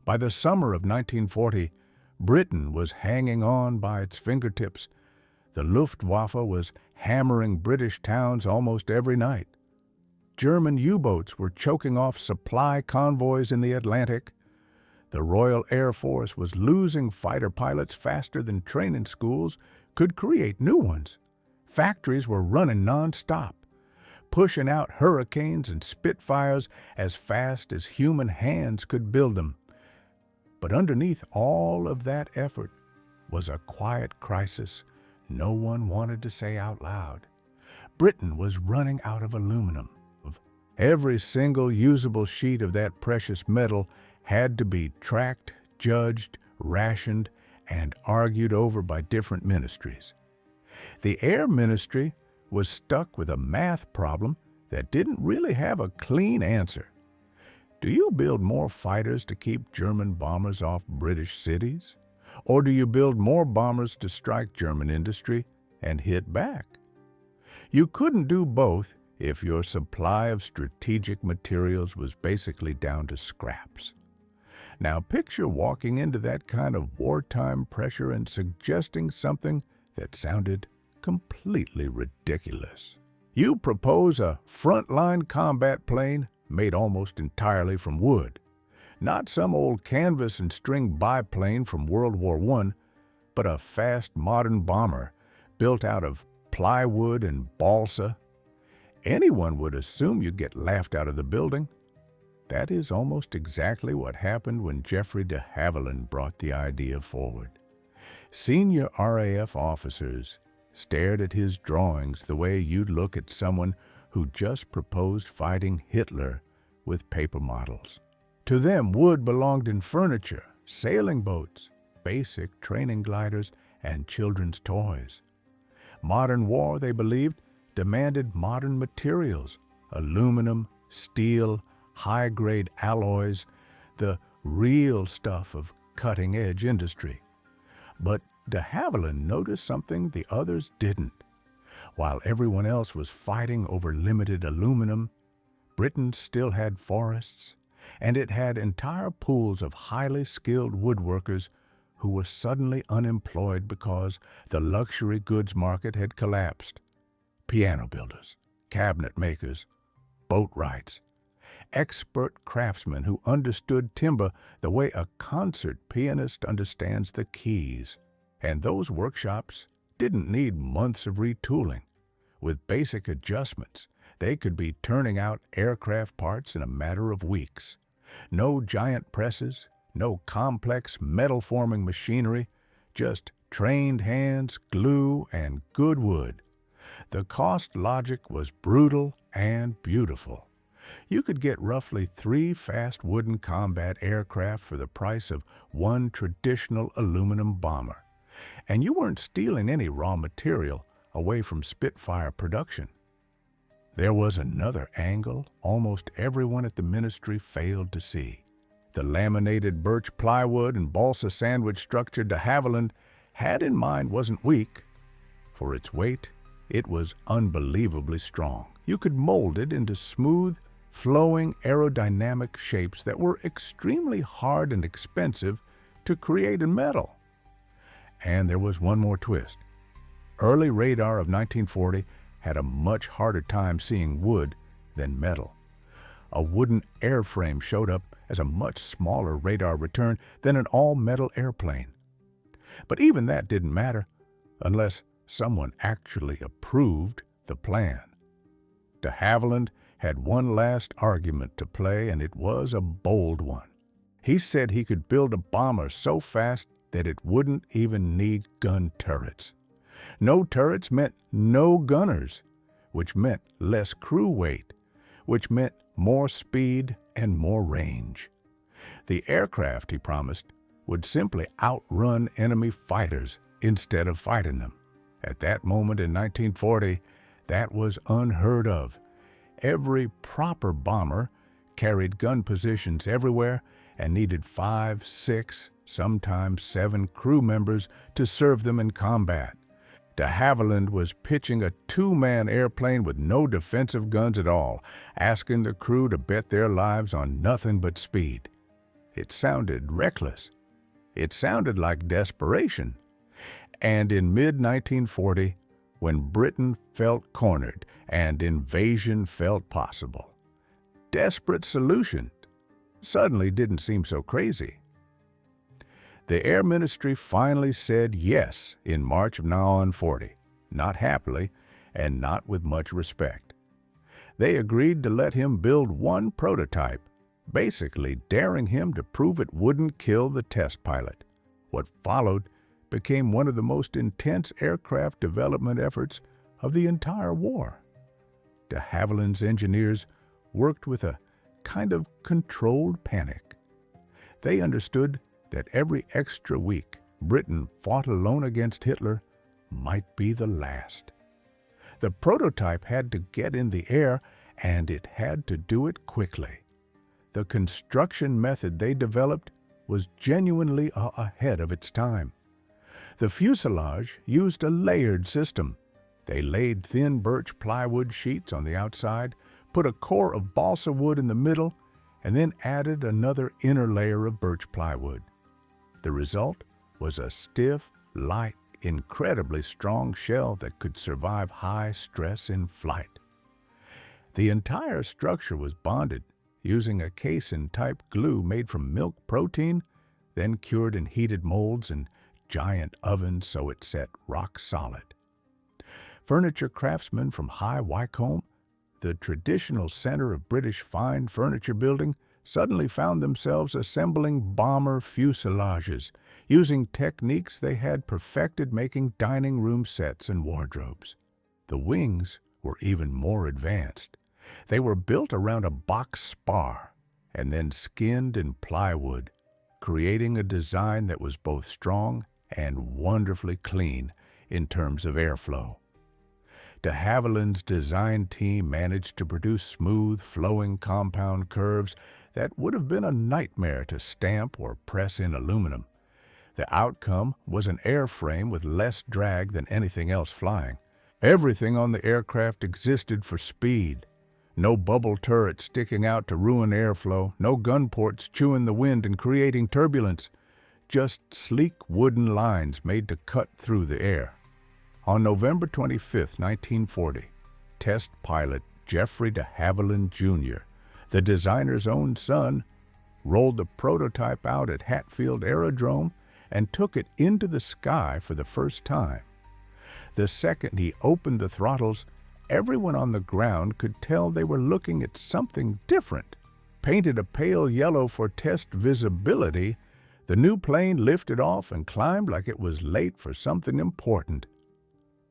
By the summer of 1940, Britain was hanging on by its fingertips. The Luftwaffe was hammering British towns almost every night. German U-boats were choking off supply convoys in the Atlantic. The Royal Air Force was losing fighter pilots faster than training schools could create new ones. Factories were running non-stop, pushing out Hurricanes and Spitfires as fast as human hands could build them. But underneath all of that effort was a quiet crisis no one wanted to say out loud. Britain was running out of aluminum. Every single usable sheet of that precious metal had to be tracked, judged, rationed, and argued over by different ministries. The Air Ministry was stuck with a math problem that didn't really have a clean answer. Do you build more fighters to keep German bombers off British cities? Or do you build more bombers to strike German industry and hit back? You couldn't do both if your supply of strategic materials was basically down to scraps. Now picture walking into that kind of wartime pressure and suggesting something that sounded completely ridiculous. You propose a frontline combat plane made almost entirely from wood. Not some old canvas and string biplane from World War I, but a fast modern bomber built out of plywood and balsa. Anyone would assume you'd get laughed out of the building. That is almost exactly what happened when Geoffrey de Havilland brought the idea forward. Senior RAF officers stared at his drawings the way you'd look at someone who just proposed fighting Hitler with paper models. To them, wood belonged in furniture, sailing boats, basic training gliders, and children's toys. Modern war, they believed, demanded modern materials, aluminum, steel, high-grade alloys, the real stuff of cutting-edge industry. But de Havilland noticed something the others didn't. While everyone else was fighting over limited aluminum, Britain still had forests, and it had entire pools of highly skilled woodworkers who were suddenly unemployed because the luxury goods market had collapsed. Piano builders, cabinet makers, boatwrights, expert craftsmen who understood timber the way a concert pianist understands the keys. And those workshops didn't need months of retooling. With basic adjustments, they could be turning out aircraft parts in a matter of weeks. No giant presses, no complex metal-forming machinery, just trained hands, glue, and good wood. The cost logic was brutal and beautiful. You could get roughly 3 fast wooden combat aircraft for the price of one traditional aluminum bomber. And you weren't stealing any raw material away from Spitfire production. There was another angle almost everyone at the ministry failed to see. The laminated birch plywood and balsa sandwich structure de Havilland had in mind wasn't weak. For its weight, it was unbelievably strong. You could mold it into smooth, flowing aerodynamic shapes that were extremely hard and expensive to create in metal. And there was one more twist. Early radar of 1940 had a much harder time seeing wood than metal. A wooden airframe showed up as a much smaller radar return than an all-metal airplane. But even that didn't matter unless someone actually approved the plan. De Havilland had one last argument to play, and it was a bold one. He said he could build a bomber so fast that it wouldn't even need gun turrets. No turrets meant no gunners, which meant less crew weight, which meant more speed and more range. The aircraft, he promised, would simply outrun enemy fighters instead of fighting them. At that moment in 1940, that was unheard of. Every proper bomber carried gun positions everywhere and needed 5, 6, sometimes 7 crew members to serve them in combat. De Havilland was pitching a 2-man airplane with no defensive guns at all, asking the crew to bet their lives on nothing but speed. It sounded reckless. It sounded like desperation. And in mid-1940, when Britain felt cornered and invasion felt possible, desperate solution suddenly didn't seem so crazy. The Air Ministry finally said yes in March of 1940, not happily and not with much respect. They agreed to let him build one prototype, basically daring him to prove it wouldn't kill the test pilot. What followed became one of the most intense aircraft development efforts of the entire war. De Havilland's engineers worked with a kind of controlled panic. They understood that every extra week Britain fought alone against Hitler might be the last. The prototype had to get in the air, and it had to do it quickly. The construction method they developed was genuinely ahead of its time. The fuselage used a layered system. They laid thin birch plywood sheets on the outside, put a core of balsa wood in the middle, and then added another inner layer of birch plywood. The result was a stiff, light, incredibly strong shell that could survive high stress in flight. The entire structure was bonded using a casein-type glue made from milk protein, then cured in heated molds and giant ovens so it set rock solid. Furniture craftsmen from High Wycombe, the traditional center of British fine furniture building, suddenly found themselves assembling bomber fuselages, using techniques they had perfected making dining room sets and wardrobes. The wings were even more advanced. They were built around a box spar and then skinned in plywood, creating a design that was both strong and wonderfully clean in terms of airflow. De Havilland's design team managed to produce smooth, flowing compound curves that would have been a nightmare to stamp or press in aluminum. The outcome was an airframe with less drag than anything else flying. Everything on the aircraft existed for speed. No bubble turrets sticking out to ruin airflow, no gun ports chewing the wind and creating turbulence, just sleek wooden lines made to cut through the air. On November 25, 1940, test pilot Jeffrey de Havilland Jr., the designer's own son, rolled the prototype out at Hatfield Aerodrome and took it into the sky for the first time. The second he opened the throttles, everyone on the ground could tell they were looking at something different. Painted a pale yellow for test visibility, the new plane lifted off and climbed like it was late for something important.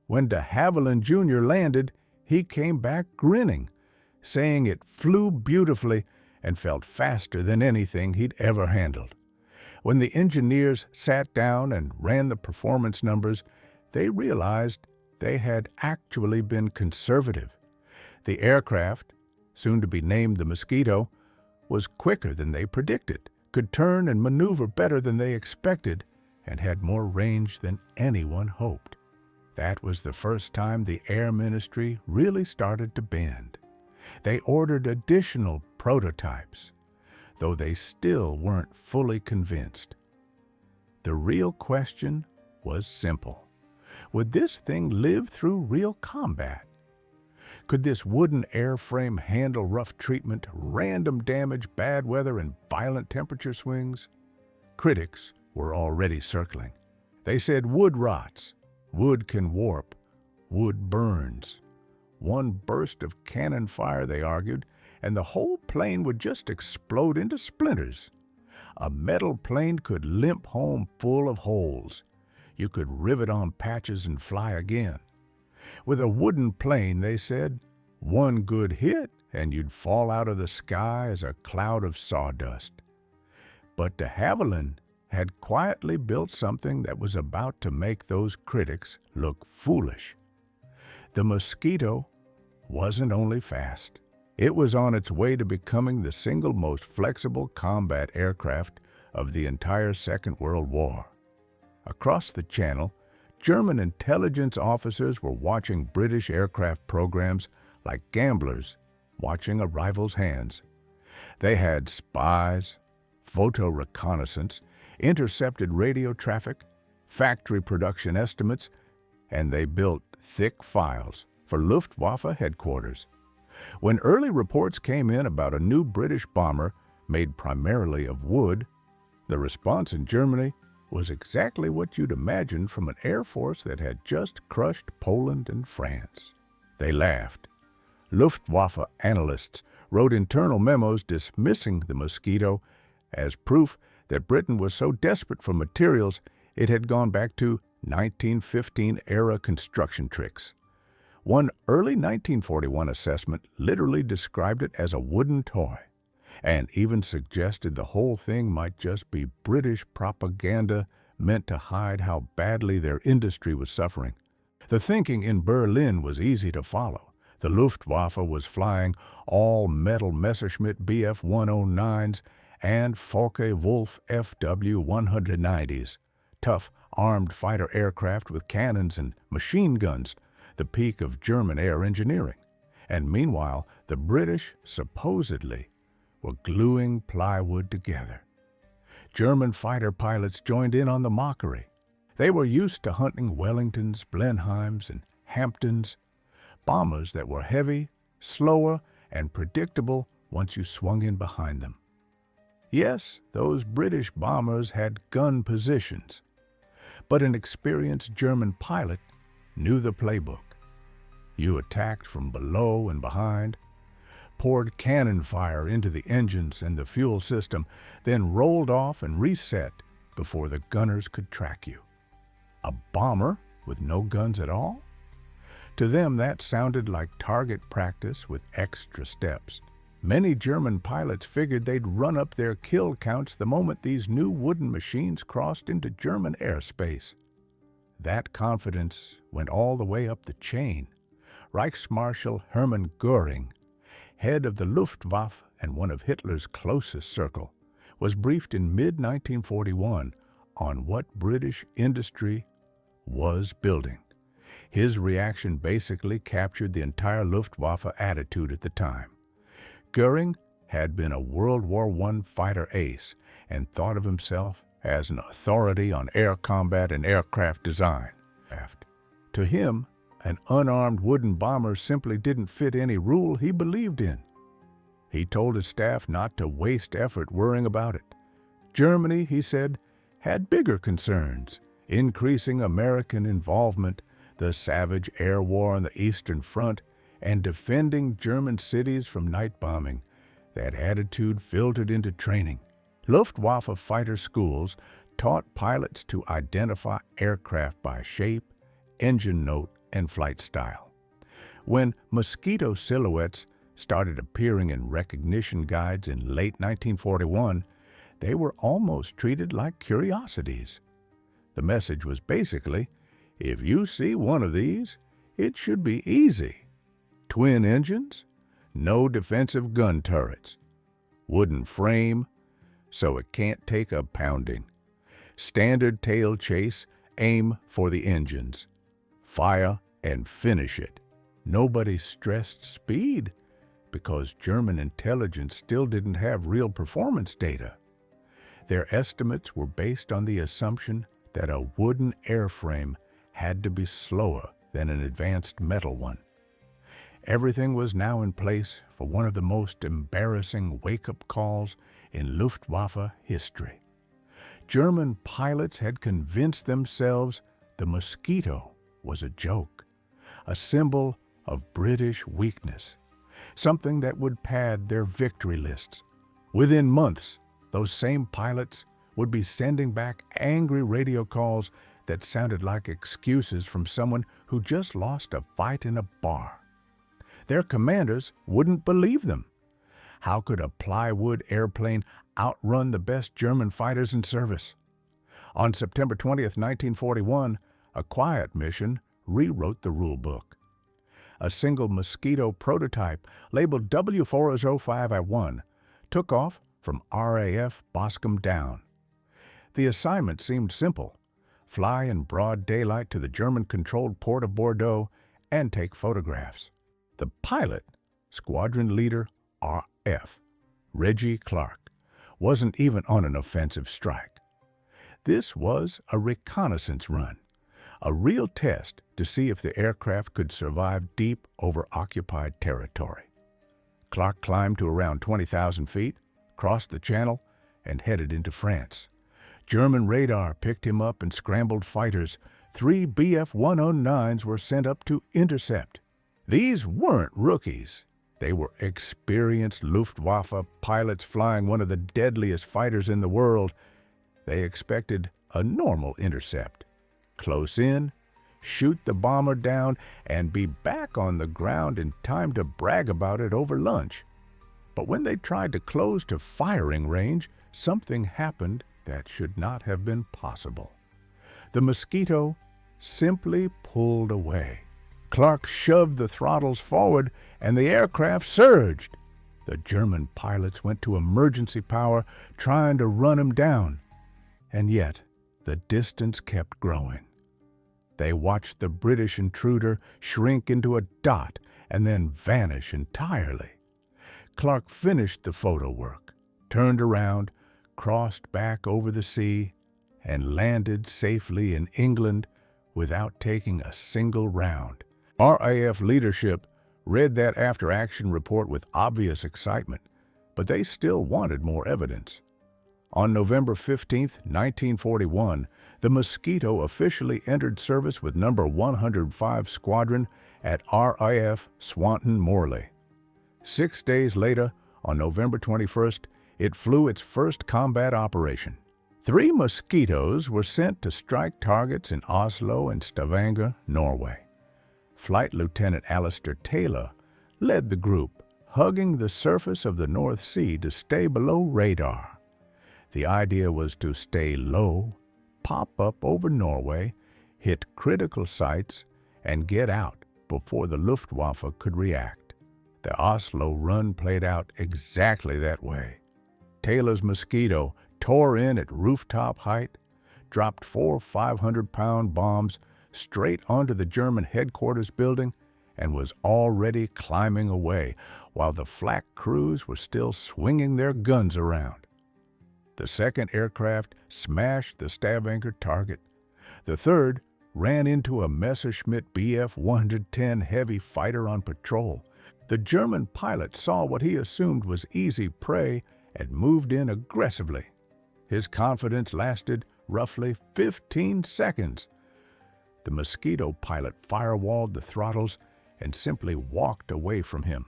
When de Havilland Jr. landed, he came back grinning, saying it flew beautifully and felt faster than anything he'd ever handled. When the engineers sat down and ran the performance numbers, they realized they had actually been conservative. The aircraft, soon to be named the Mosquito, was quicker than they predicted, could turn and maneuver better than they expected, and had more range than anyone hoped. That was the first time the Air Ministry really started to bend. They ordered additional prototypes, though they still weren't fully convinced. The real question was simple. Would this thing live through real combat? Could this wooden airframe handle rough treatment, random damage, bad weather, and violent temperature swings? Critics were already circling. They said wood rots, wood can warp, wood burns. One burst of cannon fire, they argued, and the whole plane would just explode into splinters. A metal plane could limp home full of holes. You could rivet on patches and fly again. With a wooden plane, they said, one good hit and you'd fall out of the sky as a cloud of sawdust. But de Havilland had quietly built something that was about to make those critics look foolish. The Mosquito wasn't only fast. It was on its way to becoming the single most flexible combat aircraft of the entire Second World War. Across the Channel, German intelligence officers were watching British aircraft programs like gamblers watching a rival's hands. They had spies, photo reconnaissance, intercepted radio traffic, factory production estimates, and they built thick files for Luftwaffe headquarters. When early reports came in about a new British bomber made primarily of wood, the response in Germany was exactly what you'd imagine from an air force that had just crushed Poland and France. They laughed. Luftwaffe analysts wrote internal memos dismissing the Mosquito as proof that Britain was so desperate for materials it had gone back to 1915-era construction tricks. One early 1941 assessment literally described it as a wooden toy, and even suggested the whole thing might just be British propaganda meant to hide how badly their industry was suffering. The thinking in Berlin was easy to follow. The Luftwaffe was flying all-metal Messerschmitt Bf-109s and Focke-Wulf FW-190s, tough armed fighter aircraft with cannons and machine guns, the peak of German air engineering. And meanwhile, the British, supposedly, were gluing plywood together. German fighter pilots joined in on the mockery. They were used to hunting Wellingtons, Blenheims, and Hamptons, bombers that were heavy, slower, and predictable once you swung in behind them. Yes, those British bombers had gun positions, but an experienced German pilot knew the playbook. You attacked from below and behind, poured cannon fire into the engines and the fuel system, then rolled off and reset before the gunners could track you. A bomber with no guns at all? To them, that sounded like target practice with extra steps. Many German pilots figured they'd run up their kill counts the moment these new wooden machines crossed into German airspace. That confidence went all the way up the chain. Reichsmarshal Hermann Göring, head of the Luftwaffe and one of Hitler's closest circle, was briefed in mid-1941 on what British industry was building. His reaction basically captured the entire Luftwaffe attitude at the time. Göring had been a World War I fighter ace and thought of himself as an authority on air combat and aircraft design. To him, an unarmed wooden bomber simply didn't fit any rule he believed in. He told his staff not to waste effort worrying about it. Germany, he said, had bigger concerns: increasing American involvement, the savage air war on the Eastern Front, and defending German cities from night bombing. That attitude filtered into training. Luftwaffe fighter schools taught pilots to identify aircraft by shape, engine note, and flight style. When Mosquito silhouettes started appearing in recognition guides in late 1941, they were almost treated like curiosities. The message was basically, if you see one of these, it should be easy. Twin engines, no defensive gun turrets. Wooden frame, so it can't take a pounding. Standard tail chase, aim for the engines. Fire and finish it. Nobody stressed speed because German intelligence still didn't have real performance data. Their estimates were based on the assumption that a wooden airframe had to be slower than an advanced metal one. Everything was now in place for one of the most embarrassing wake-up calls in Luftwaffe history. German pilots had convinced themselves the Mosquito was a joke, a symbol of British weakness, something that would pad their victory lists. Within months, those same pilots would be sending back angry radio calls that sounded like excuses from someone who just lost a fight in a bar. Their commanders wouldn't believe them. How could a plywood airplane outrun the best German fighters in service? On September 20th, 1941, a quiet mission rewrote the rule book. A single Mosquito prototype labeled W405I1 took off from RAF Boscombe Down. The assignment seemed simple: fly in broad daylight to the German-controlled port of Bordeaux and take photographs. The pilot, Squadron Leader RF, Reggie Clark, wasn't even on an offensive strike. This was a reconnaissance run, a real test to see if the aircraft could survive deep over occupied territory. Clark climbed to around 20,000 feet, crossed the channel, and headed into France. German radar picked him up and scrambled fighters. 3 Bf-109s were sent up to intercept. These weren't rookies. They were experienced Luftwaffe pilots flying one of the deadliest fighters in the world. They expected a normal intercept. Close in, shoot the bomber down, and be back on the ground in time to brag about it over lunch. But when they tried to close to firing range, something happened that should not have been possible. The Mosquito simply pulled away. Clark shoved the throttles forward, and the aircraft surged. The German pilots went to emergency power, trying to run him down. And yet, the distance kept growing. They watched the British intruder shrink into a dot and then vanish entirely. Clark finished the photo work, turned around, crossed back over the sea, and landed safely in England without taking a single round. RAF leadership read that after-action report with obvious excitement, but they still wanted more evidence. On November 15, 1941, the Mosquito officially entered service with No. 105 Squadron at RAF Swanton Morley. 6 days later, on November 21st, it flew its first combat operation. 3 Mosquitoes were sent to strike targets in Oslo and Stavanger, Norway. Flight Lieutenant Alistair Taylor led the group, hugging the surface of the North Sea to stay below radar. The idea was to stay low, pop up over Norway, hit critical sites, and get out before the Luftwaffe could react. The Oslo run played out exactly that way. Taylor's Mosquito tore in at rooftop height, dropped 4 500-pound bombs straight onto the German headquarters building, and was already climbing away while the flak crews were still swinging their guns around. The second aircraft smashed the Stavanger target. The third ran into a Messerschmitt Bf-110 heavy fighter on patrol. The German pilot saw what he assumed was easy prey and moved in aggressively. His confidence lasted roughly 15 seconds. The Mosquito pilot firewalled the throttles and simply walked away from him,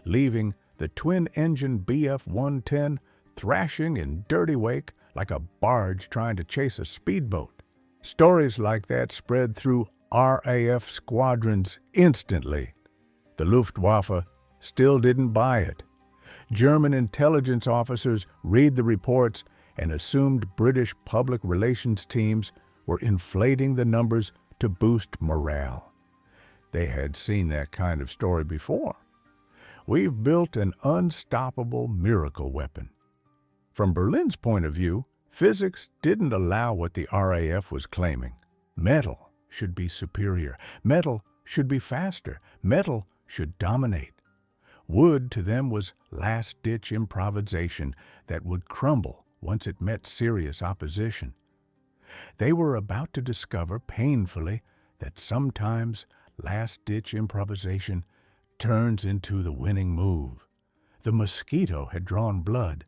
leaving the twin-engine Bf-110 thrashing in dirty wake like a barge trying to chase a speedboat. Stories like that spread through RAF squadrons instantly. The Luftwaffe still didn't buy it. German intelligence officers read the reports and assumed British public relations teams were inflating the numbers to boost morale. They had seen that kind of story before. We've built an unstoppable miracle weapon. From Berlin's point of view, physics didn't allow what the RAF was claiming. Metal should be superior. Metal should be faster. Metal should dominate. Wood to them was last-ditch improvisation that would crumble once it met serious opposition. They were about to discover painfully that sometimes last-ditch improvisation turns into the winning move. The Mosquito had drawn blood,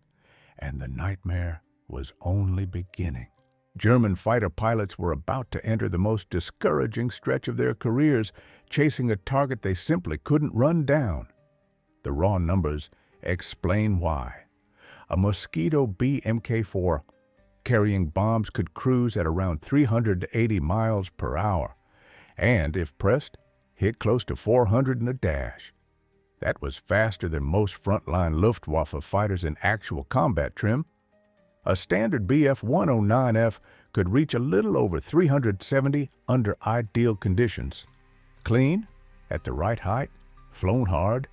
and the nightmare was only beginning. German fighter pilots were about to enter the most discouraging stretch of their careers, chasing a target they simply couldn't run down. The raw numbers explain why. A Mosquito BMK-4 carrying bombs could cruise at around 380 miles per hour, and, if pressed, hit close to 400 in a dash. That was faster than most frontline Luftwaffe fighters in actual combat trim. A standard Bf-109F could reach a little over 370 under ideal conditions. Clean, at the right height, flown hard,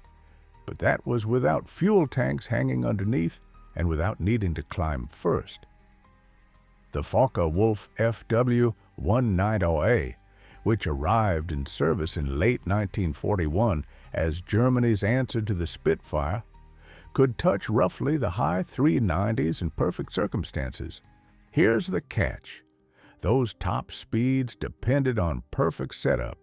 but that was without fuel tanks hanging underneath and without needing to climb first. The Focke-Wulf FW-190A, which arrived in service in late 1941 as Germany's answer to the Spitfire, could touch roughly the high 390s in perfect circumstances. Here's the catch. Those top speeds depended on perfect setup.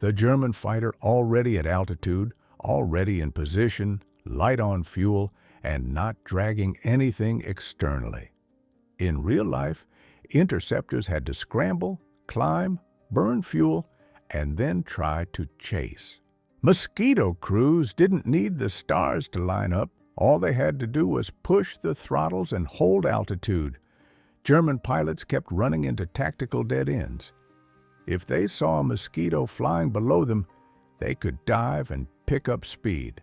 The German fighter already at altitude, already in position, light on fuel, and not dragging anything externally. In real life, interceptors had to scramble, climb, burn fuel, and then try to chase. Mosquito crews didn't need the stars to line up. All they had to do was push the throttles and hold altitude. German pilots kept running into tactical dead ends. If they saw a mosquito flying below them, they could dive and pick up speed.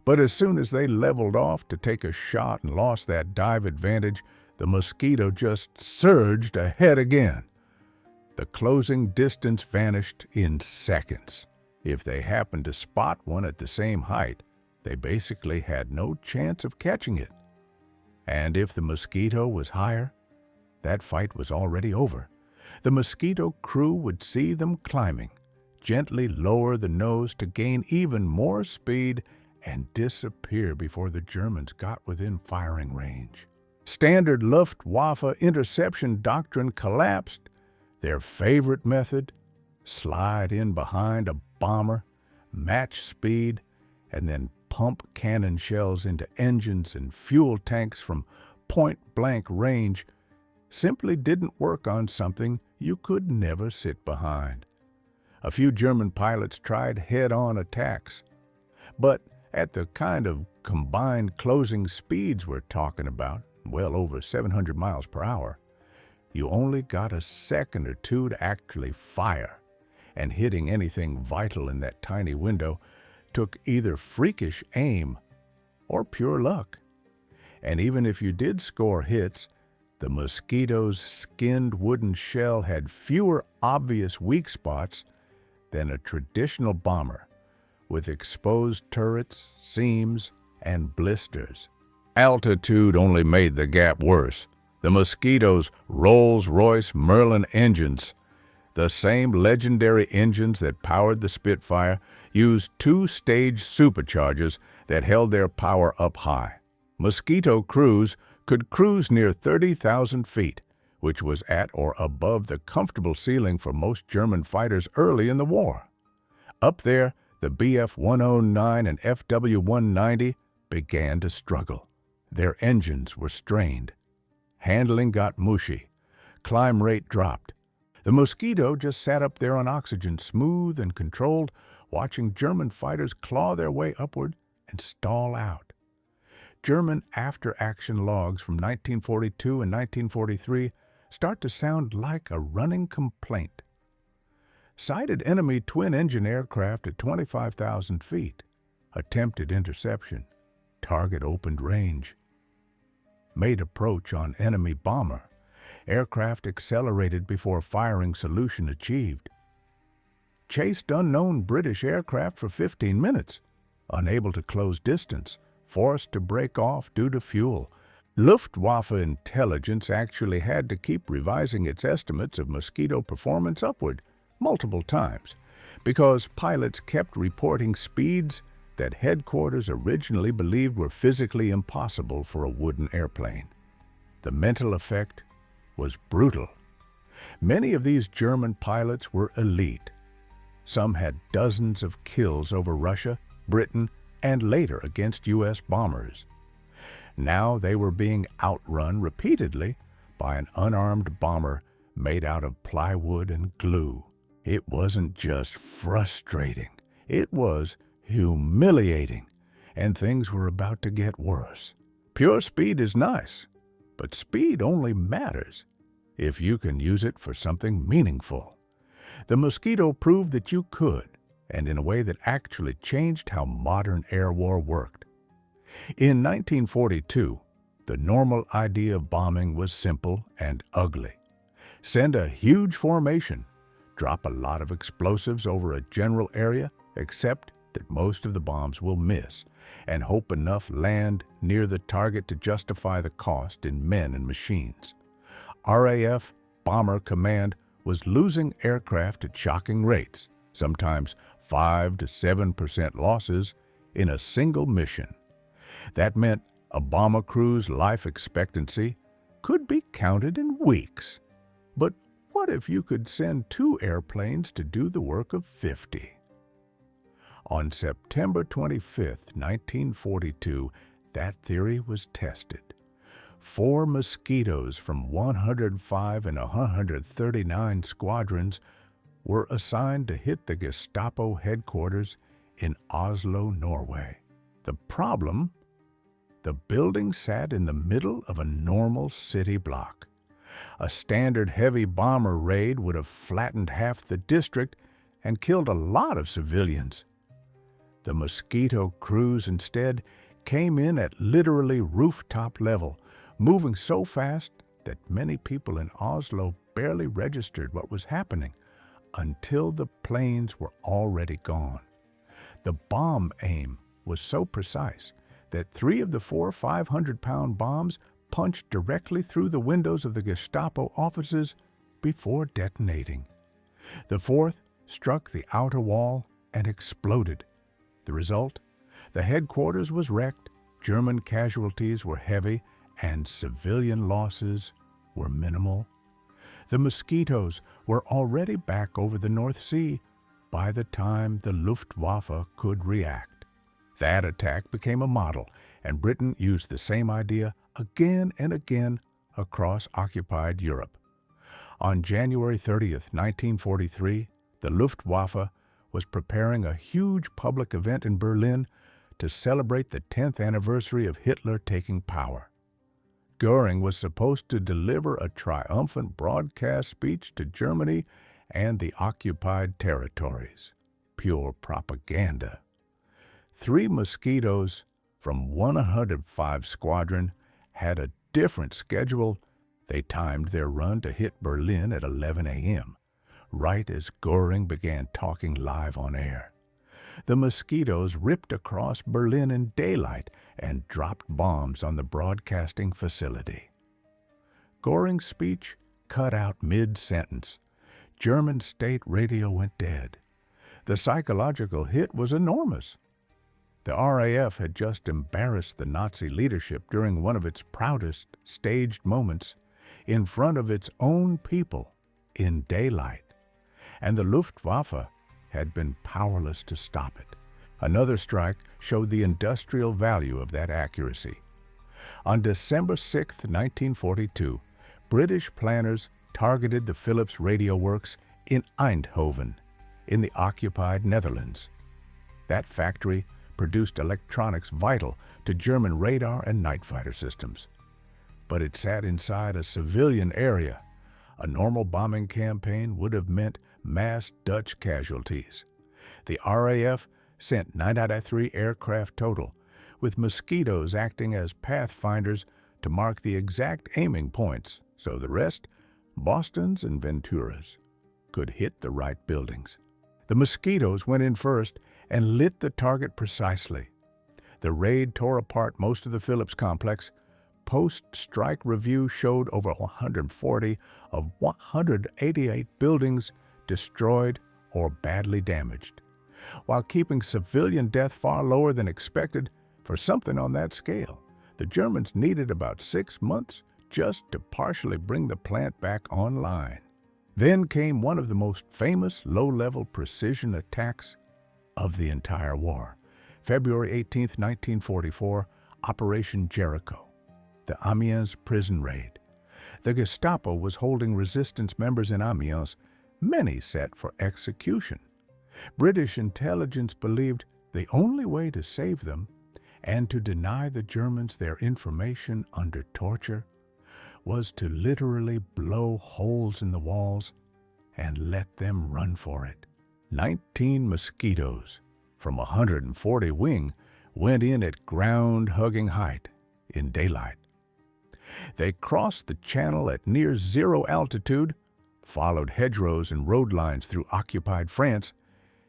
But as soon as they leveled off to take a shot and lost that dive advantage, the mosquito just surged ahead again. The closing distance vanished in seconds. If they happened to spot one at the same height, they basically had no chance of catching it. And if the mosquito was higher, that fight was already over. The mosquito crew would see them climbing, gently lower the nose to gain even more speed, and disappear before the Germans got within firing range. Standard Luftwaffe interception doctrine collapsed. Their favorite method, slide in behind a bomber, match speed, and then pump cannon shells into engines and fuel tanks from point-blank range, simply didn't work on something you could never sit behind. A few German pilots tried head-on attacks, but at the kind of combined closing speeds we're talking about, well over 700 miles per hour, you only got a second or two to actually fire, and hitting anything vital in that tiny window took either freakish aim or pure luck. And even if you did score hits, the mosquito's skinned wooden shell had fewer obvious weak spots than a traditional bomber, with exposed turrets, seams, and blisters. Altitude only made the gap worse. The Mosquito's Rolls-Royce Merlin engines, the same legendary engines that powered the Spitfire, used two-stage superchargers that held their power up high. Mosquito crews could cruise near 30,000 feet, which was at or above the comfortable ceiling for most German fighters early in the war. Up there, the Bf-109 and FW-190 began to struggle. Their engines were strained. Handling got mushy. Climb rate dropped. The Mosquito just sat up there on oxygen, smooth and controlled, watching German fighters claw their way upward and stall out. German after-action logs from 1942 and 1943 start to sound like a running complaint. Sighted enemy twin-engine aircraft at 25,000 feet. Attempted interception. Target opened range. Made approach on enemy bomber. Aircraft accelerated before firing solution achieved. Chased unknown British aircraft for 15 minutes. Unable to close distance. Forced to break off due to fuel. Luftwaffe intelligence actually had to keep revising its estimates of Mosquito performance upward multiple times because pilots kept reporting speeds that headquarters originally believed were physically impossible for a wooden airplane. The mental effect was brutal. Many of these German pilots were elite. Some had dozens of kills over Russia, Britain, and later against U.S. bombers. Now they were being outrun repeatedly by an unarmed bomber made out of plywood and glue. It wasn't just frustrating, it was humiliating, and things were about to get worse. Pure speed is nice, but speed only matters if you can use it for something meaningful. The Mosquito proved that you could, and in a way that actually changed how modern air war worked. In 1942, the normal idea of bombing was simple and ugly. Send a huge formation, drop a lot of explosives over a general area, accept that most of the bombs will miss, and hope enough land near the target to justify the cost in men and machines. RAF Bomber Command was losing aircraft at shocking rates, sometimes 5 to 7% losses in a single mission. That meant a bomber crew's life expectancy could be counted in weeks. But what if you could send 2 airplanes to do the work of 50? On September 25, 1942, that theory was tested. 4 Mosquitoes from 105 and 139 squadrons were assigned to hit the Gestapo headquarters in Oslo, Norway. The problem? The building sat in the middle of a normal city block. A standard heavy bomber raid would have flattened half the district and killed a lot of civilians. The Mosquito crews instead came in at literally rooftop level, moving so fast that many people in Oslo barely registered what was happening until the planes were already gone. The bomb aim was so precise that 3 of the 4 500-pound bombs punched directly through the windows of the Gestapo offices before detonating. The 4th struck the outer wall and exploded. The result? The headquarters was wrecked, German casualties were heavy, and civilian losses were minimal. The Mosquitoes were already back over the North Sea by the time the Luftwaffe could react. That attack became a model, and Britain used the same idea again and again across occupied Europe. On January 30th, 1943, the Luftwaffe was preparing a huge public event in Berlin to celebrate the 10th anniversary of Hitler taking power. Göring was supposed to deliver a triumphant broadcast speech to Germany and the occupied territories. Pure propaganda. 3 Mosquitoes from 105 Squadron had a different schedule. They timed their run to hit Berlin at 11 a.m., right as Göring began talking live on air. The Mosquitoes ripped across Berlin in daylight and dropped bombs on the broadcasting facility. Göring's speech cut out mid-sentence. German state radio went dead. The psychological hit was enormous. The RAF had just embarrassed the Nazi leadership during one of its proudest staged moments in front of its own people in daylight, and the Luftwaffe had been powerless to stop it. Another strike showed the industrial value of that accuracy. On December 6, 1942, British planners targeted the Philips radio works in Eindhoven, in the occupied Netherlands. That factory produced electronics vital to German radar and night fighter systems. But it sat inside a civilian area. A normal bombing campaign would have meant mass Dutch casualties. The RAF sent 9 out of 3 aircraft total, with Mosquitoes acting as pathfinders to mark the exact aiming points, so the rest, Bostons and Venturas, could hit the right buildings. The Mosquitoes went in first and lit the target precisely. The raid tore apart most of the Philips complex. Post-strike review showed over 140 of 188 buildings destroyed or badly damaged, while keeping civilian death far lower than expected for something on that scale. The Germans needed about 6 months just to partially bring the plant back online. Then came one of the most famous low-level precision attacks of the entire war. February 18, 1944, Operation Jericho, the Amiens prison raid. The Gestapo was holding resistance members in Amiens, many set for execution. British intelligence believed the only way to save them and to deny the Germans their information under torture was to literally blow holes in the walls and let them run for it. 19 Mosquitoes from 140 wing went in at ground-hugging height in daylight. They crossed the channel at near zero altitude, followed hedgerows and road lines through occupied France,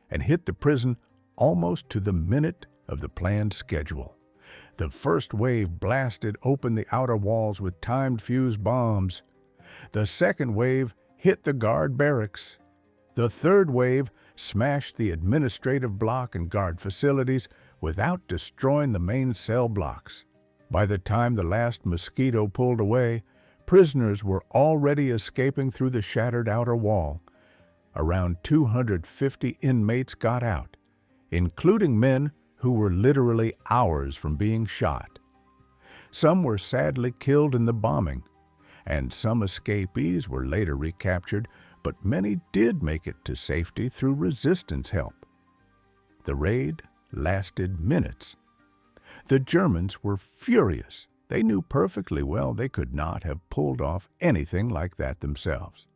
and hit the prison almost to the minute of the planned schedule. The first wave blasted open the outer walls with timed fuse bombs. The second wave hit the guard barracks. The third wave smashed the administrative block and guard facilities without destroying the main cell blocks. By the time the last Mosquito pulled away, prisoners were already escaping through the shattered outer wall. Around 250 inmates got out, including men who were literally hours from being shot. Some were sadly killed in the bombing, and some escapees were later recaptured, but many did make it to safety through resistance help. The raid lasted minutes. The Germans were furious. They knew perfectly well they could not have pulled off anything like that themselves.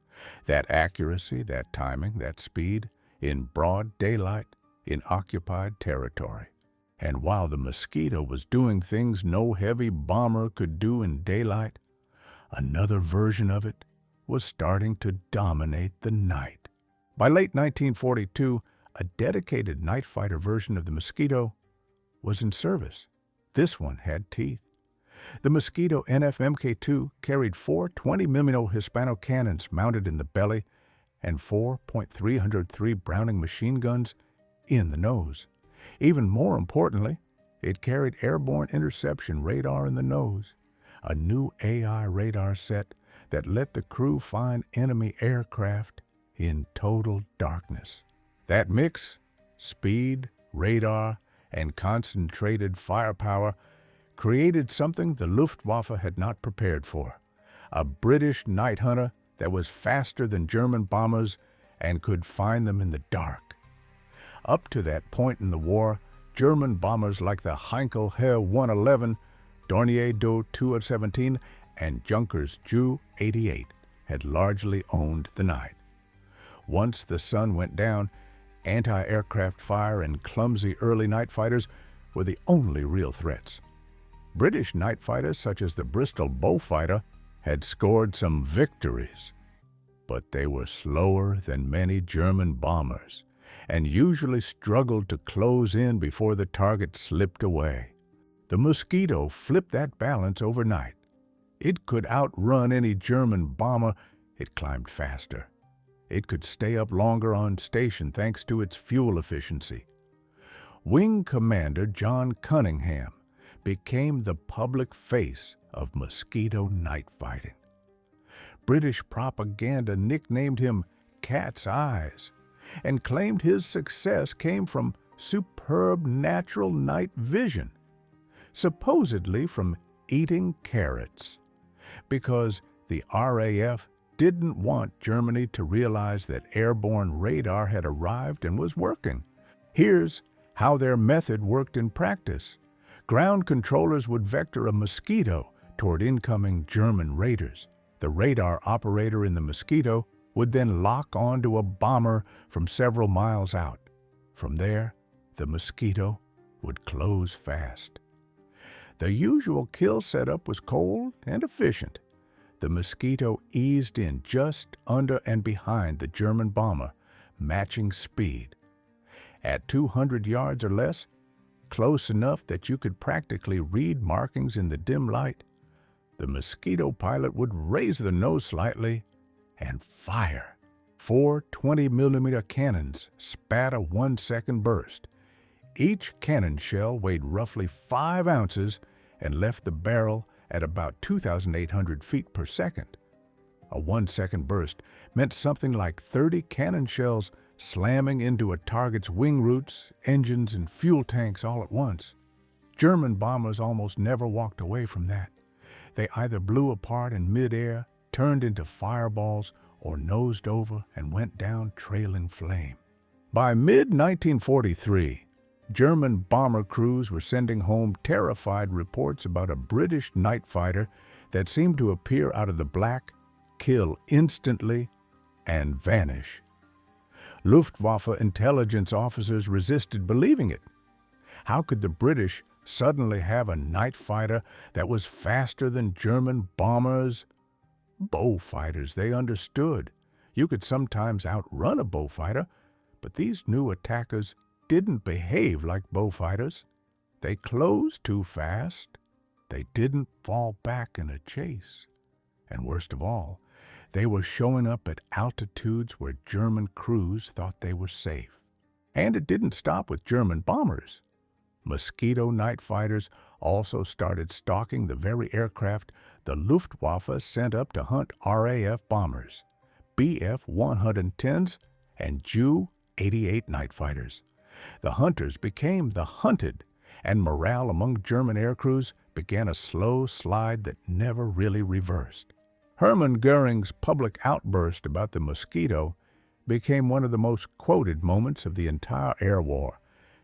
That accuracy, that timing, that speed, in broad daylight, in occupied territory. And while the Mosquito was doing things no heavy bomber could do in daylight, another version of it was starting to dominate the night. By late 1942, a dedicated night fighter version of the Mosquito was in service. This one had teeth. The Mosquito NF-MK2 carried 4 20mm Hispano cannons mounted in the belly and 4 .303 Browning machine guns in the nose. Even more importantly, it carried airborne interception radar in the nose, a new AI radar set that let the crew find enemy aircraft in total darkness. That mix, speed, radar, and concentrated firepower, created something the Luftwaffe had not prepared for, a British night hunter that was faster than German bombers and could find them in the dark. Up to that point in the war, German bombers like the Heinkel He 111, Dornier Do 217, and Junkers Ju 88 had largely owned the night. Once the sun went down, anti-aircraft fire and clumsy early night fighters were the only real threats. British night fighters such as the Bristol Beaufighter had scored some victories, but they were slower than many German bombers and usually struggled to close in before the target slipped away. The Mosquito flipped that balance overnight. It could outrun any German bomber. It climbed faster. It could stay up longer on station thanks to its fuel efficiency. Wing Commander John Cunningham became the public face of Mosquito night fighting. British propaganda nicknamed him Cat's Eyes and claimed his success came from superb natural night vision, supposedly from eating carrots, because the RAF didn't want Germany to realize that airborne radar had arrived and was working. Here's how their method worked in practice. Ground controllers would vector a Mosquito toward incoming German raiders. The radar operator in the Mosquito would then lock onto a bomber from several miles out. From there, the Mosquito would close fast. The usual kill setup was cold and efficient. The Mosquito eased in just under and behind the German bomber, matching speed. At 200 yards or less, close enough that you could practically read markings in the dim light, the Mosquito pilot would raise the nose slightly and fire. 4 20mm cannons spat a 1-second burst. Each cannon shell weighed roughly 5 ounces and left the barrel at about 2,800 feet per second. A 1-second burst meant something like 30 cannon shells slamming into a target's wing roots, engines, and fuel tanks all at once. German bombers almost never walked away from that. They either blew apart in midair, turned into fireballs, or nosed over and went down trailing flame. By mid-1943, German bomber crews were sending home terrified reports about a British night fighter that seemed to appear out of the black, kill instantly, and vanish. Luftwaffe intelligence officers resisted believing it. How could the British suddenly have a night fighter that was faster than German bombers? Beaufighters, they understood. You could sometimes outrun a Beaufighter, but these new attackers didn't behave like Beaufighters. They closed too fast. They didn't fall back in a chase. And worst of all, they were showing up at altitudes where German crews thought they were safe. And it didn't stop with German bombers. Mosquito night fighters also started stalking the very aircraft the Luftwaffe sent up to hunt RAF bombers, Bf-110s, and Ju-88 night fighters. The hunters became the hunted, and morale among German aircrews began a slow slide that never really reversed. Hermann Göring's public outburst about the Mosquito became one of the most quoted moments of the entire air war,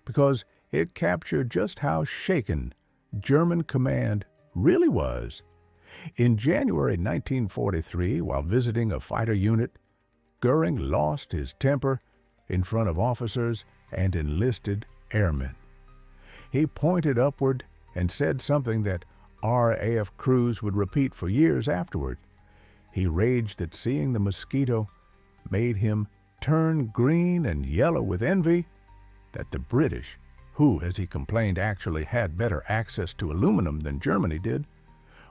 because it captured just how shaken German command really was. In January 1943, while visiting a fighter unit, Göring lost his temper in front of officers and enlisted airmen. He pointed upward and said something that RAF crews would repeat for years afterward. He raged that seeing the Mosquito made him turn green and yellow with envy, that the British, who, as he complained, actually had better access to aluminum than Germany did,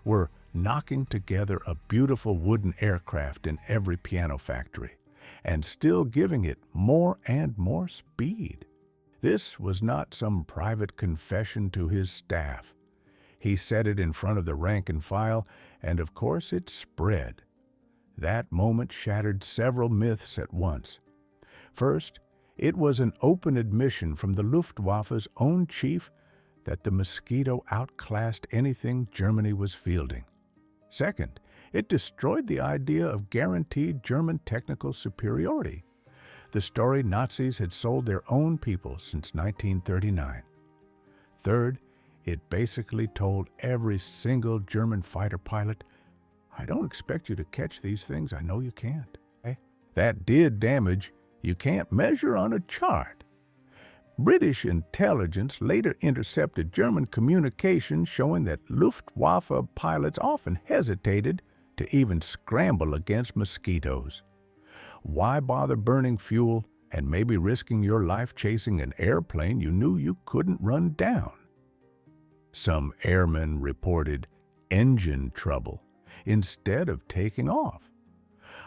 were knocking together a beautiful wooden aircraft in every piano factory, and still giving it more and more speed. This was not some private confession to his staff. He said it in front of the rank and file, and of course it spread. That moment shattered several myths at once. First, it was an open admission from the Luftwaffe's own chief that the Mosquito outclassed anything Germany was fielding. Second, it destroyed the idea of guaranteed German technical superiority, the story Nazis had sold their own people since 1939. Third, it basically told every single German fighter pilot, "I don't expect you to catch these things, I know you can't." That did damage you can't measure on a chart. British intelligence later intercepted German communications showing that Luftwaffe pilots often hesitated to even scramble against mosquitoes. Why bother burning fuel and maybe risking your life chasing an airplane you knew you couldn't run down? Some airmen reported engine trouble instead of taking off.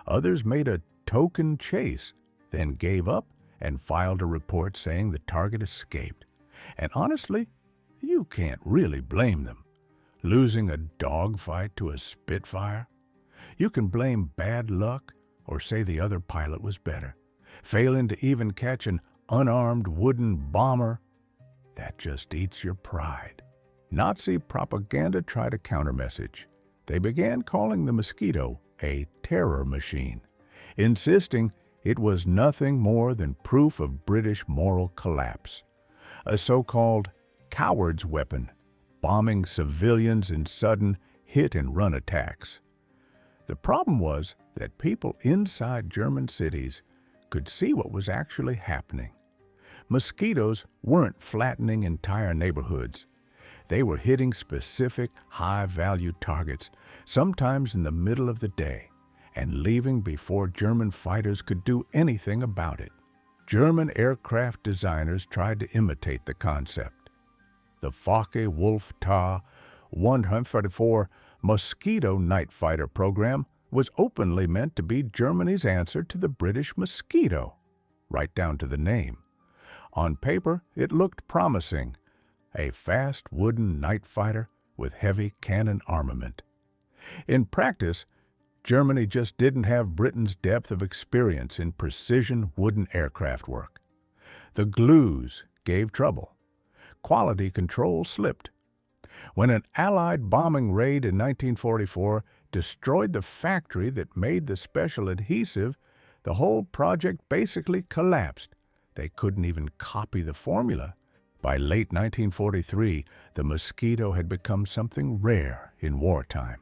Others made a token chase, then gave up and filed a report saying the target escaped. And honestly, you can't really blame them. Losing a dogfight to a Spitfire? You can blame bad luck or say the other pilot was better. Failing to even catch an unarmed wooden bomber? That just eats your pride. Nazi propaganda tried a countermessage. They began calling the Mosquito a terror machine, insisting it was nothing more than proof of British moral collapse. A so-called coward's weapon, bombing civilians in sudden hit-and-run attacks. The problem was that people inside German cities could see what was actually happening. Mosquitoes weren't flattening entire neighborhoods. They were hitting specific high-value targets, sometimes in the middle of the day, and leaving before German fighters could do anything about it. German aircraft designers tried to imitate the concept. The Focke-Wulf-Ta 134 Mosquito night fighter program was openly meant to be Germany's answer to the British Mosquito, right down to the name. On paper, it looked promising, a fast wooden night fighter with heavy cannon armament. In practice, Germany just didn't have Britain's depth of experience in precision wooden aircraft work. The glues gave trouble. Quality control slipped. When an Allied bombing raid in 1944 destroyed the factory that made the special adhesive, the whole project basically collapsed. They couldn't even copy the formula. By late 1943, the Mosquito had become something rare in wartime.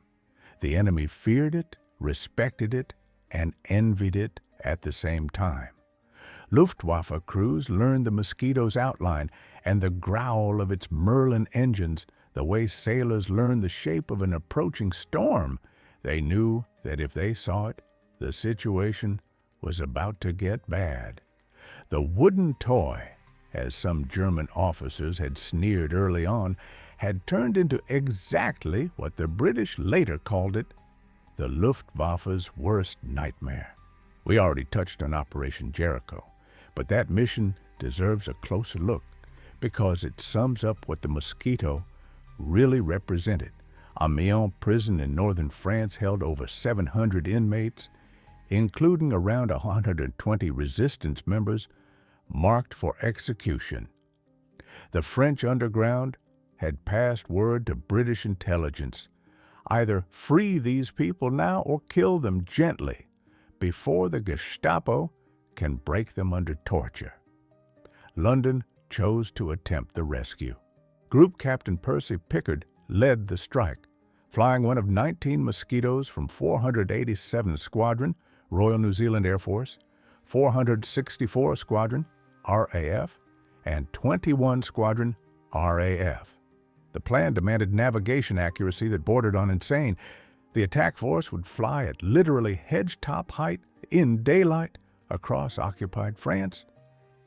The enemy feared it, respected it, and envied it at the same time. Luftwaffe crews learned the Mosquito's outline and the growl of its Merlin engines the way sailors learn the shape of an approaching storm. They knew that if they saw it, the situation was about to get bad. The wooden toy, as some German officers had sneered early on, had turned into exactly what the British later called it, the Luftwaffe's worst nightmare. We already touched on Operation Jericho, but that mission deserves a closer look because it sums up what the Mosquito really represented. Amiens prison in northern France held over 700 inmates, including around 120 resistance members marked for execution. The French underground had passed word to British intelligence, either free these people now or kill them gently before the Gestapo can break them under torture. London chose to attempt the rescue. Group Captain Percy Pickard led the strike, flying one of 19 Mosquitoes from 487 Squadron, Royal New Zealand Air Force, 464 Squadron, RAF, and 21 Squadron, RAF. The plan demanded navigation accuracy that bordered on insane. The attack force would fly at literally hedge-top height in daylight across occupied France.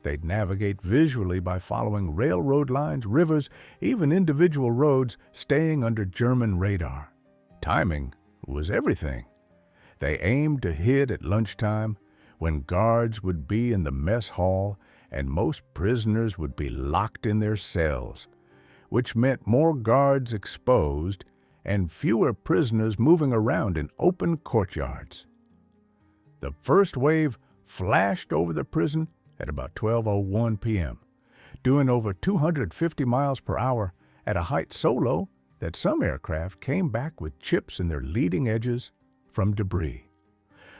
They'd navigate visually by following railroad lines, rivers, even individual roads, staying under German radar. Timing was everything. They aimed to hit at lunchtime, when guards would be in the mess hall and most prisoners would be locked in their cells, which meant more guards exposed and fewer prisoners moving around in open courtyards. The first wave flashed over the prison at about 12:01 p.m., doing over 250 miles per hour at a height so low that some aircraft came back with chips in their leading edges from debris.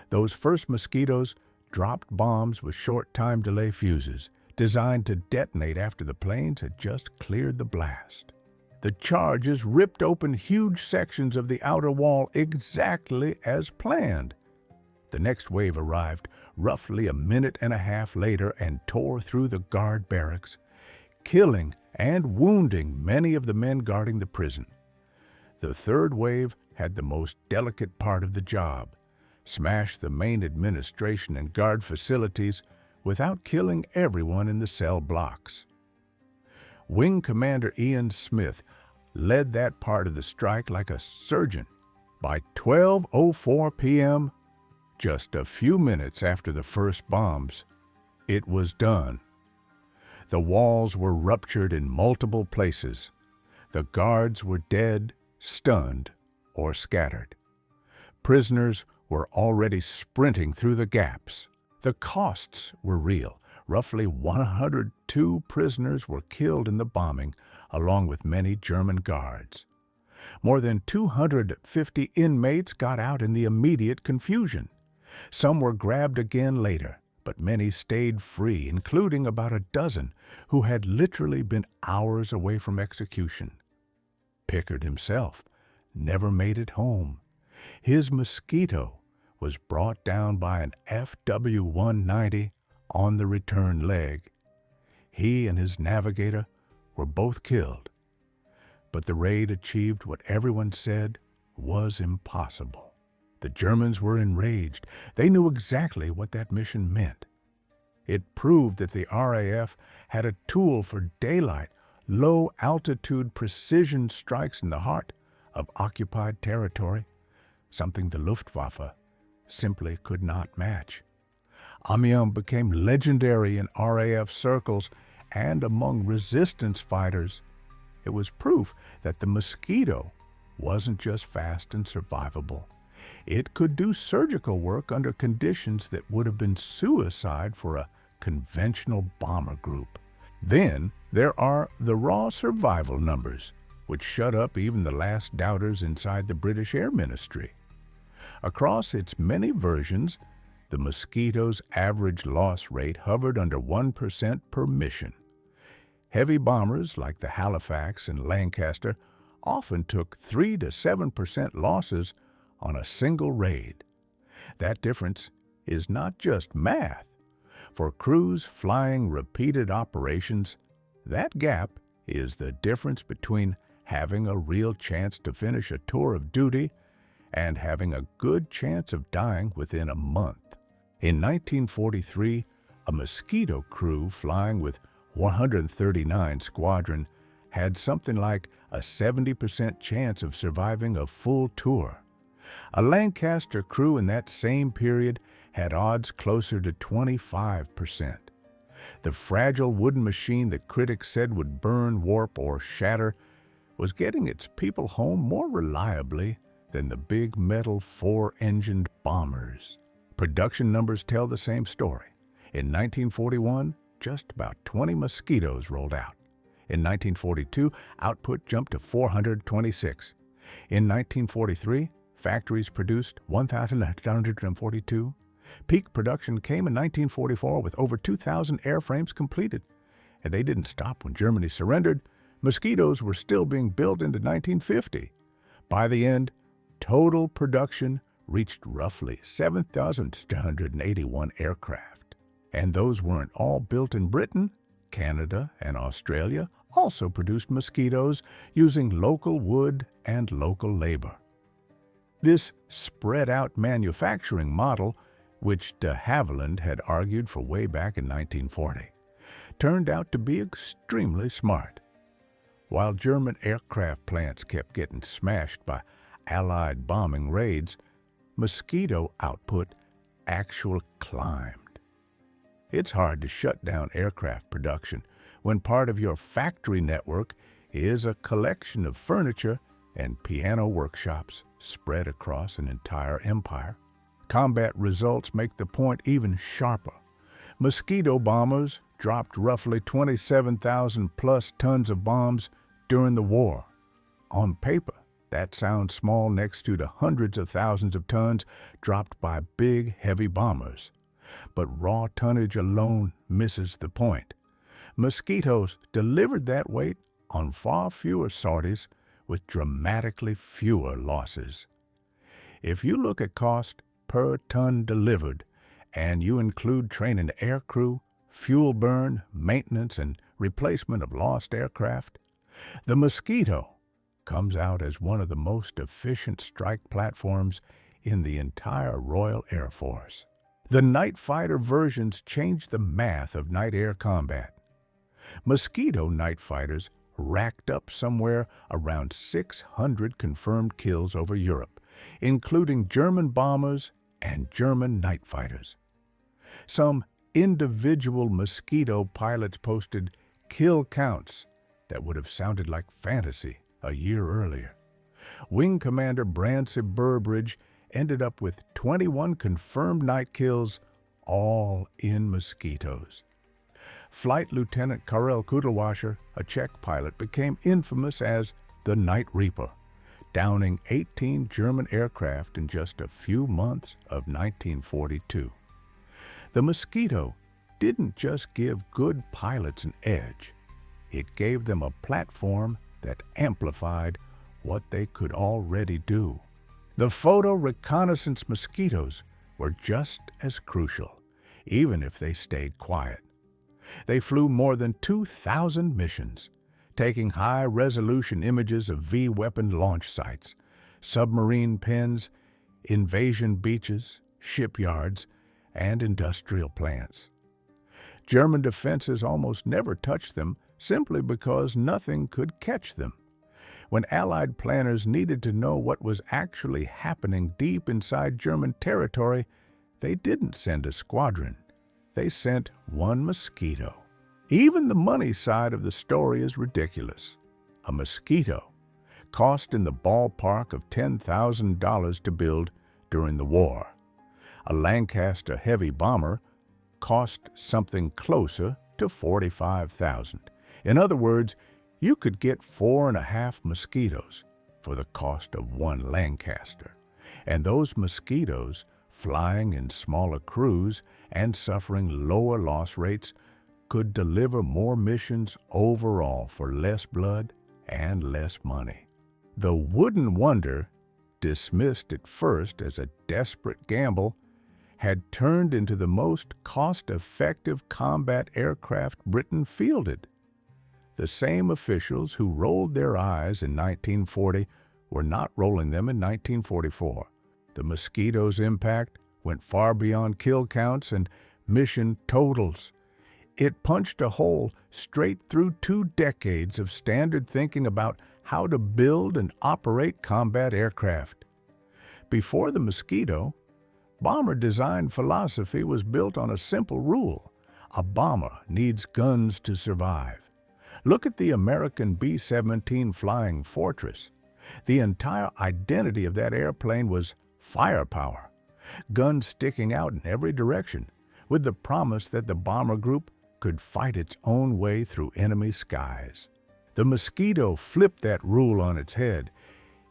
Those first Mosquitoes dropped bombs with short time delay fuses, designed to detonate after the planes had just cleared the blast. The charges ripped open huge sections of the outer wall exactly as planned. The next wave arrived roughly a minute and a half later and tore through the guard barracks, killing and wounding many of the men guarding the prison. The third wave had the most delicate part of the job: smash the main administration and guard facilities without killing everyone in the cell blocks. Wing Commander Ian Smith led that part of the strike like a surgeon. By 12:04 p.m., just a few minutes after the first bombs, it was done. The walls were ruptured in multiple places. The guards were dead, stunned, or scattered. Prisoners were already sprinting through the gaps. The costs were real. Roughly 102 prisoners were killed in the bombing, along with many German guards. More than 250 inmates got out in the immediate confusion. Some were grabbed again later, but many stayed free, including about a dozen who had literally been hours away from execution. Pickard himself never made it home. His Mosquito was brought down by an FW-190 on the return leg. He and his navigator were both killed, but the raid achieved what everyone said was impossible. The Germans were enraged. They knew exactly what that mission meant. It proved that the RAF had a tool for daylight, low-altitude precision strikes in the heart of occupied territory, something the Luftwaffe simply could not match. Amiens became legendary in RAF circles and among resistance fighters. It was proof that the Mosquito wasn't just fast and survivable. It could do surgical work under conditions that would have been suicide for a conventional bomber group. Then there are the raw survival numbers, which shut up even the last doubters inside the British Air Ministry. Across its many versions, the Mosquito's average loss rate hovered under 1% per mission. Heavy bombers like the Halifax and Lancaster often took 3 to 7% losses on a single raid. That difference is not just math. For crews flying repeated operations, that gap is the difference between having a real chance to finish a tour of duty and having a good chance of dying within a month. In 1943, a Mosquito crew flying with 139 Squadron had something like a 70% chance of surviving a full tour. A Lancaster crew in that same period had odds closer to 25%. The fragile wooden machine that critics said would burn, warp, or shatter was getting its people home more reliably than the big metal four-engined bombers. Production numbers tell the same story. In 1941, just about 20 Mosquitoes rolled out. In 1942, output jumped to 426. In 1943, factories produced 1,942. Peak production came in 1944 with over 2,000 airframes completed. And they didn't stop when Germany surrendered. Mosquitoes were still being built into 1950. By the end, total production reached roughly 7,281 aircraft. And those weren't all built in Britain. Canada and Australia also produced Mosquitoes using local wood and local labor. This spread-out manufacturing model, which de Havilland had argued for way back in 1940, turned out to be extremely smart. While German aircraft plants kept getting smashed by Allied bombing raids, Mosquito output actually climbed. It's hard to shut down aircraft production when part of your factory network is a collection of furniture and piano workshops spread across an entire empire. Combat results make the point even sharper. Mosquito bombers dropped roughly 27,000 plus tons of bombs during the war. On paper, that sounds small next to the hundreds of thousands of tons dropped by big, heavy bombers. But raw tonnage alone misses the point. Mosquitoes delivered that weight on far fewer sorties with dramatically fewer losses. If you look at cost per ton delivered, and you include training the aircrew, fuel burn, maintenance, and replacement of lost aircraft, the Mosquito comes out as one of the most efficient strike platforms in the entire Royal Air Force. The night fighter versions changed the math of night air combat. Mosquito night fighters racked up somewhere around 600 confirmed kills over Europe, including German bombers and German night fighters. Some individual Mosquito pilots posted kill counts that would have sounded like fantasy a year earlier. Wing Commander Bransey Burbridge ended up with 21 confirmed night kills, all in Mosquitoes. Flight Lieutenant Karel Kudelwasser, a Czech pilot, became infamous as the Night Reaper, downing 18 German aircraft in just a few months of 1942. The Mosquito didn't just give good pilots an edge. It gave them a platform that amplified what they could already do. The photo reconnaissance Mosquitoes were just as crucial, even if they stayed quiet. They flew more than 2,000 missions, taking high-resolution images of V-weapon launch sites, submarine pens, invasion beaches, shipyards, and industrial plants. German defenses almost never touched them simply because nothing could catch them. When Allied planners needed to know what was actually happening deep inside German territory, they didn't send a squadron. They sent one Mosquito. Even the money side of the story is ridiculous. A Mosquito cost in the ballpark of $10,000 to build during the war. A Lancaster heavy bomber cost something closer to $45,000. In other words, you could get 4.5 Mosquitoes for the cost of one Lancaster. And those Mosquitoes, flying in smaller crews and suffering lower loss rates, could deliver more missions overall for less blood and less money. The Wooden Wonder, dismissed at first as a desperate gamble, had turned into the most cost-effective combat aircraft Britain fielded. The same officials who rolled their eyes in 1940 were not rolling them in 1944. The Mosquito's impact went far beyond kill counts and mission totals. It punched a hole straight through 2 decades of standard thinking about how to build and operate combat aircraft. Before the Mosquito, bomber design philosophy was built on a simple rule: A bomber needs guns to survive. Look at the American B-17 Flying Fortress. The entire identity of that airplane was firepower, guns sticking out in every direction, with the promise that the bomber group could fight its own way through enemy skies. The Mosquito flipped that rule on its head.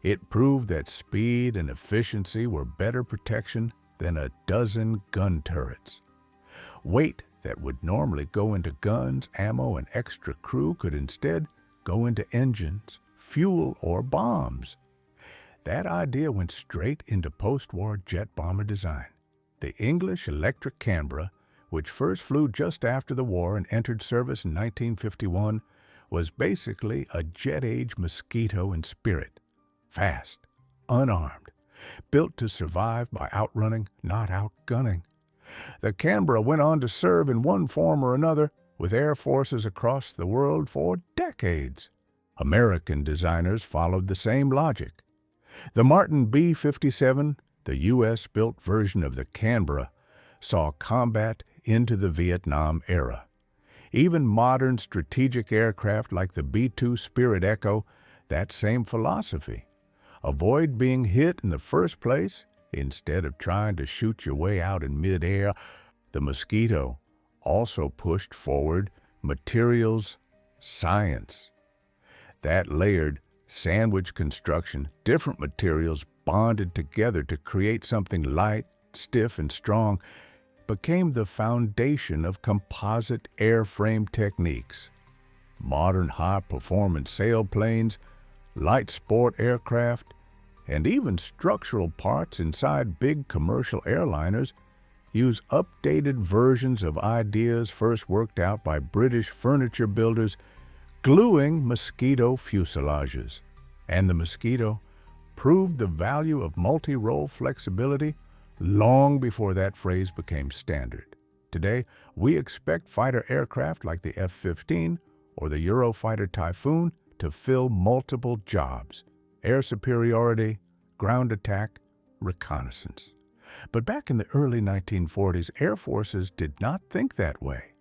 It proved that speed and efficiency were better protection than a dozen gun turrets. Weight that would normally go into guns, ammo, and extra crew could instead go into engines, fuel, or bombs. That idea went straight into post-war jet bomber design. The English Electric Canberra, which first flew just after the war and entered service in 1951, was basically a jet-age Mosquito in spirit. Fast, unarmed, built to survive by outrunning, not outgunning. The Canberra went on to serve in one form or another with air forces across the world for decades. American designers followed the same logic. The Martin B-57, the U.S.-built version of the Canberra, saw combat into the Vietnam era. Even modern strategic aircraft like the B-2 Spirit Echo, that same philosophy. Avoid being hit in the first place instead of trying to shoot your way out in midair. The Mosquito also pushed forward materials science. That layered sandwich construction, different materials bonded together to create something light, stiff, and strong, became the foundation of composite airframe techniques. Modern high-performance sailplanes, light sport aircraft, and even structural parts inside big commercial airliners use updated versions of ideas first worked out by British furniture builders gluing Mosquito fuselages. And the Mosquito proved the value of multi-role flexibility long before that phrase became standard. Today, we expect fighter aircraft like the F-15 or the Eurofighter Typhoon to fill multiple jobs: air superiority, ground attack, reconnaissance. But back in the early 1940s, air forces did not think that way.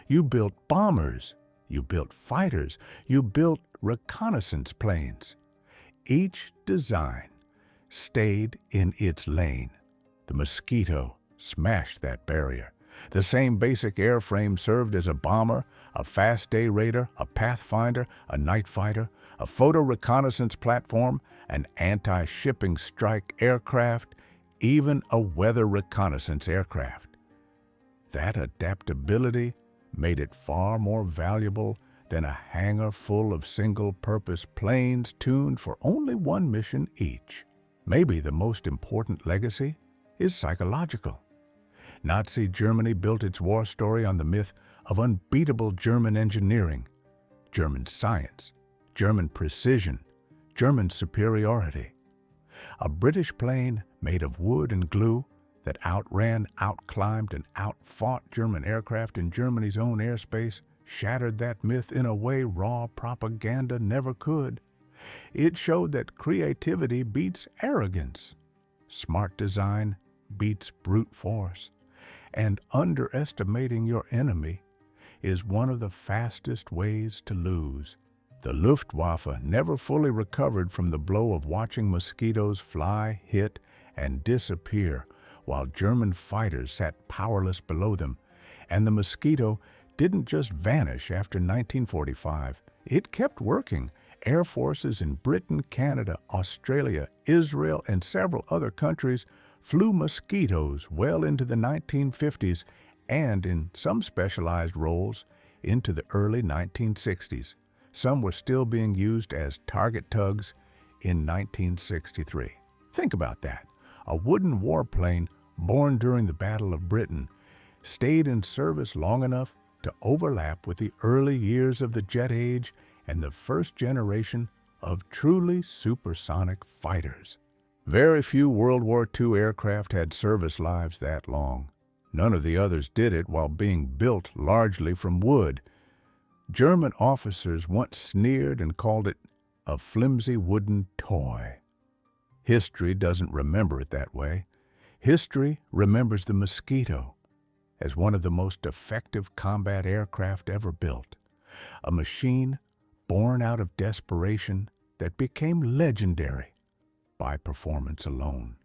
You built bombers, you built fighters, you built reconnaissance planes. Each design stayed in its lane. The Mosquito smashed that barrier. The same basic airframe served as a bomber, a fast-day raider, a pathfinder, a night fighter, a photo reconnaissance platform, an anti-shipping strike aircraft, even a weather reconnaissance aircraft. That adaptability made it far more valuable than a hangar full of single-purpose planes tuned for only one mission each. Maybe the most important legacy is psychological. Nazi Germany built its war story on the myth of unbeatable German engineering, German science, German precision, German superiority. A British plane made of wood and glue that outran, outclimbed, and outfought German aircraft in Germany's own airspace shattered that myth in a way raw propaganda never could. It showed that creativity beats arrogance, smart design beats brute force, and underestimating your enemy is one of the fastest ways to lose. The Luftwaffe never fully recovered from the blow of watching Mosquitoes fly, hit, and disappear while German fighters sat powerless below them. And the Mosquito didn't just vanish after 1945. It kept working. Air forces in Britain, Canada, Australia, Israel, and several other countries flew Mosquitoes well into the 1950s and, in some specialized roles, into the early 1960s. Some were still being used as target tugs in 1963. Think about that. A wooden warplane born during the Battle of Britain stayed in service long enough to overlap with the early years of the jet age and the first generation of truly supersonic fighters. Very few World War II aircraft had service lives that long. None of the others did it while being built largely from wood. German officers once sneered and called it a flimsy wooden toy. History doesn't remember it that way. History remembers the Mosquito as one of the most effective combat aircraft ever built, a machine born out of desperation that became legendary by performance alone.